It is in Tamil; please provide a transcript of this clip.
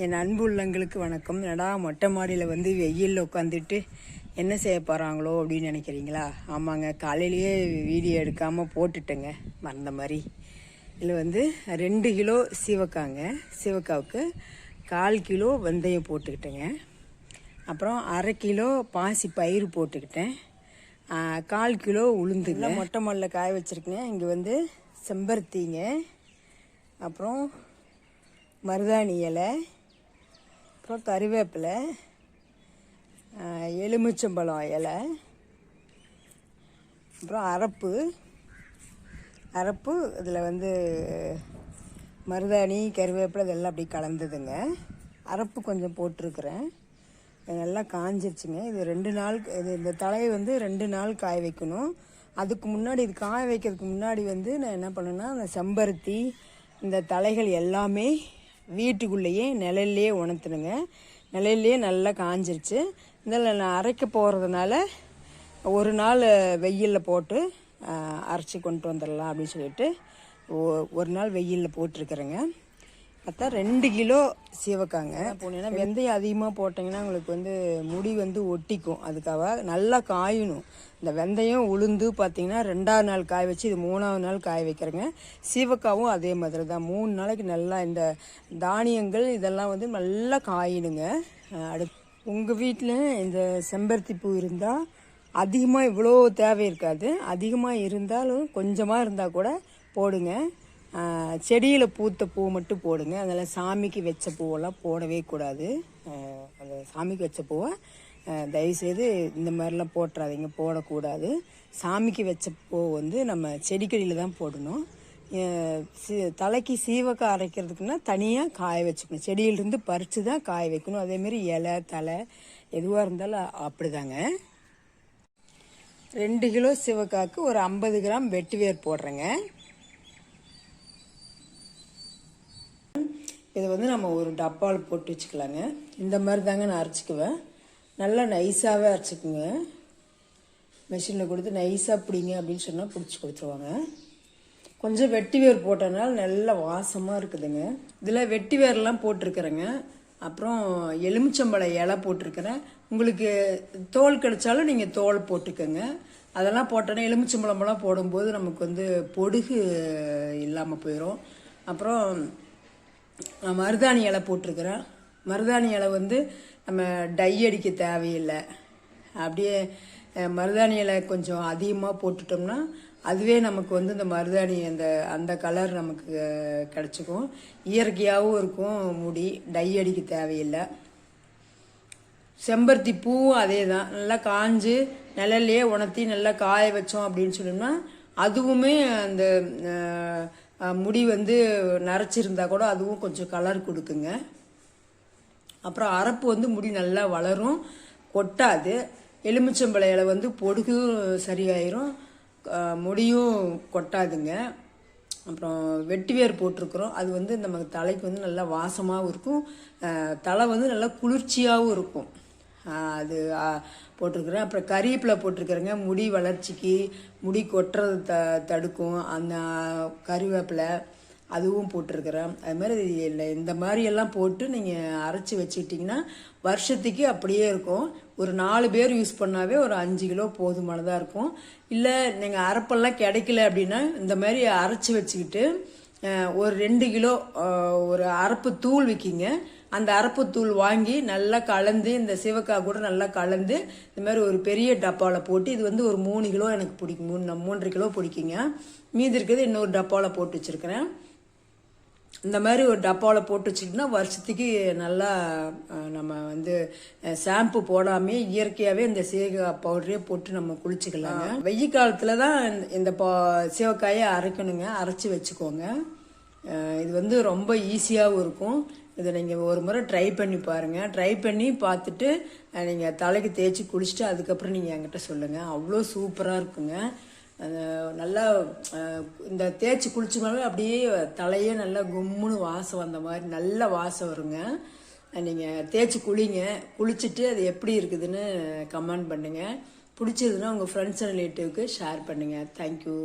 என் அன்பு உள்ளங்களுக்கு வணக்கம். என்னடா மொட்டை மாடியில் வந்து வெயிலில் உட்காந்துட்டு என்ன செய்ய போகிறாங்களோ அப்படின்னு நினைக்கிறீங்களா? ஆமாங்க, காலையிலேயே வீடியோ எடுக்காமல் போட்டுட்டேங்க மறந்த மாதிரி. இதில் வந்து 2 கிலோ சீவக்காங்க, சீவக்காவுக்கு 1/4 கிலோ வெந்தயம் போட்டுக்கிட்டேங்க. அப்புறம் 1/2 கிலோ பாசி பயிறு போட்டுக்கிட்டேன். 1/4 கிலோ உளுந்துங்க. மொட்டை மாடியில் காய வச்சுருக்கேங்க. இங்கே வந்து செம்பருத்திங்க, அப்புறம் மருதாணி இலை, அப்புறம் கறிவேப்பிலை, எலுமிச்சம்பழம் இலை, அப்புறம் அரப்பு இதில் வந்து மருதாணி கறிவேப்பிலை இதெல்லாம் அப்படி கலந்ததுங்க. அரப்பு கொஞ்சம் போட்டிருக்கிறேன். நல்லா காஞ்சிருச்சுங்க. இது 2 நாள், இந்த தலையை வந்து 2 நாள் காய வைக்கணும். அதுக்கு முன்னாடி, இது காய வைக்கிறதுக்கு முன்னாடி வந்து நான் என்ன பண்ணேன்னா, அந்த செம்பருத்தி இந்த தலைகள் எல்லாமே வீட்டுக்குள்ளேயே நிழல்லையே உணர்த்துனுங்க. நிழல்லையே நல்லா காஞ்சிருச்சு. இதில் நான் அரைக்க போகிறதுனால ஒரு நாள் வெயிலில் போட்டு அரைச்சி கொண்டு வந்துடலாம் அப்படின்னு சொல்லிட்டு ஒரு நாள் வெயிலில் போட்டிருக்கிறேங்க. பார்த்தா 2 கிலோ சீவக்காங்க போனீங்கன்னா, வெந்தயம் அதிகமாக போட்டிங்கன்னா உங்களுக்கு வந்து முடி வந்து ஒட்டிக்கும். அதுக்காக நல்லா காயணும். இந்த வெந்தயம் உளுந்து பார்த்தீங்கன்னா 2ஆவது நாள் காய வச்சு, இது 3ஆவது நாள் காய வைக்கிறேங்க. சீவக்காவும் அதே மாதிரி தான் 3 நாளைக்கு நல்லா இந்த தானியங்கள் இதெல்லாம் வந்து நல்லா காயணுங்க. உங்கள் வீட்டில் இந்த செம்பருத்தி பூ இருந்தால் அதிகமாக இவ்வளோ தேவை இருக்காது. அதிகமாக இருந்தாலும் கொஞ்சமாக இருந்தால் கூட போடுங்க. செடியில் பூத்த பூ மட்டும் போடுங்க. அதில் சாமிக்கு வச்ச பூவெல்லாம் போடவே கூடாது. அந்த சாமிக்கு வச்ச பூவை தயவுசெய்து இந்த மாதிரிலாம் போட்டுறாதீங்க, போடக்கூடாது. சாமிக்கு வச்ச பூ வந்து நம்ம செடிக்கடியில் தான் போடணும். தலைக்கு சீவக்காய் அரைக்கிறதுக்குன்னா தனியாக காய வச்சுக்கணும். செடியிலிருந்து பறித்து தான் காய வைக்கணும். அதேமாரி இலை தலை எதுவாக இருந்தாலும் அப்படிதாங்க. 2 கிலோ சீவக்காய்க்கு ஒரு 50 கிராம் வெட்டிவேர் போடுறேங்க. இதை வந்து நம்ம ஒரு டப்பாவில் போட்டு வச்சுக்கலாங்க. இந்த மாதிரி தாங்க நான் அரைச்சிக்குவேன். நல்லா நைஸாகவே அரைச்சிக்குங்க. மிஷினில் கொடுத்து நைஸாக பிடிங்க அப்படின்னு சொன்னால் பிடிச்சி கொடுத்துருவாங்க. கொஞ்சம் வெட்டிவேர் போட்டனால நல்ல வாசமாக இருக்குதுங்க. இதில் வெட்டிவேர்லாம் போட்டிருக்கிறேங்க. அப்புறம் எலுமிச்சம்பழ இலை போட்டிருக்கிறேன். உங்களுக்கு தோல் கிடைச்சாலும் நீங்கள் தோல் போட்டுக்கோங்க. அதெல்லாம் போட்டோன்னா எலுமிச்சம்பழமெல்லாம் போடும்போது நமக்கு வந்து பொடுகு இல்லாமல் போயிடும். அப்புறம் மருதாணி இலை போட்டிருக்கிறேன். மருதாணி இலை வந்து நம்ம டை அடிக்க தேவையில்லை. அப்படியே மருதாணி இலை கொஞ்சம் அதிகமாக போட்டுட்டோம்னா அதுவே நமக்கு வந்து இந்த மருதாணி அந்த கலர் நமக்கு கிடச்சிக்கும். இயற்கையாகவும் இருக்கும். முடி டை அடிக்க தேவையில்லை. செம்பருத்தி பூவும் அதே தான். நல்லா காஞ்சு நிழல்லையே உணர்த்தி நல்லா காய வச்சோம் அப்படின்னு சொன்னோம்னா அதுவுமே அந்த முடி வந்து நரைச்சிருந்தா கூட அதுவும் கொஞ்சம் கலர் கொடுக்குங்க. அப்புறம் அரப்பு வந்து முடி நல்லா வளரும், கொட்டாது. எலுமிச்சம்பழ இலை வந்து பொடுகு சரியாயிரும், முடியும் கொட்டாதுங்க. அப்புறம் வெட்டிவேர் போட்டிருக்கிறோம். அது வந்து நமக்கு தலைக்கு வந்து நல்லா வாசமாகவும் இருக்கும். தலை வந்து நல்லா குளிர்ச்சியாகவும் இருக்கும். அது போட்டிருக்கிறேன். அப்புறம் கறிவேப்பிலை போட்டிருக்கிறேங்க. முடி வளர்ச்சிக்கு, முடி கொட்டுறது தடுக்கும். அந்த கறிவேப்பிலை அதுவும் போட்டிருக்கிறேன். அது மாதிரி இந்த மாதிரியெல்லாம் போட்டு நீங்கள் அரைச்சி வச்சுக்கிட்டிங்கன்னா வருஷத்துக்கு அப்படியே இருக்கும். ஒரு 4 பேர் யூஸ் பண்ணாவே ஒரு 5 கிலோ போதுமானதாக இருக்கும். இல்லை நீங்கள் அரைப்பெல்லாம் கிடைக்கல அப்படின்னா இந்த மாதிரி அரைச்சி வச்சுக்கிட்டு ஒரு 2 கிலோ ஒரு அரப்பு தூள் விற்கிங்க. அந்த அரப்பு தூள் வாங்கி நல்லா கலந்து இந்த சீவக்காய் கூட நல்லா கலந்து இந்த மாதிரி ஒரு பெரிய டப்பாவில் போட்டு, இது வந்து ஒரு 3 கிலோ எனக்கு பிடிக்கும், 3.5 கிலோ பிடிக்குங்க. மீதி இருக்கிறது இன்னொரு டப்பாவில் போட்டு வச்சுருக்கிறேன். இந்த மாதிரி ஒரு டப்பாவில் போட்டு வச்சுக்கிட்டோம்னா வருஷத்துக்கு நல்லா நம்ம வந்து ஷாம்பு போடாமே இயற்கையாகவே இந்த சீவக்காய் பவுடரே போட்டு நம்ம குளிச்சுக்கலாங்க. வெயில் காலத்தில் தான் இந்த சீவக்காயை அரைக்கணுங்க. அரைச்சி வச்சுக்கோங்க. இது வந்து ரொம்ப ஈஸியாகவும் இருக்கும். இதை நீங்கள் ஒரு முறை ட்ரை பண்ணி பாருங்கள். ட்ரை பண்ணி பார்த்துட்டு நீங்கள் தலைக்கு தேய்ச்சி குளிச்சுட்டு அதுக்கப்புறம் நீங்கள் என்கிட்ட சொல்லுங்கள். அவ்வளோ சூப்பராக இருக்குங்க. நல்லா இந்த தேய்ச்சி குளிச்சோம்னாலே அப்படியே தலையே நல்லா கும்முன்னு வாசம் வந்த மாதிரி நல்ல வாசம் வருங்க. நீங்கள் தேய்ச்சி குளிங்க. குளிச்சுட்டு அது எப்படி இருக்குதுன்னு கமெண்ட் பண்ணுங்கள். பிடிச்சதுன்னா உங்கள் ஃப்ரெண்ட்ஸ் அண்ட் ரிலேட்டிவ்க்கு ஷேர் பண்ணுங்கள். தேங்க்யூ.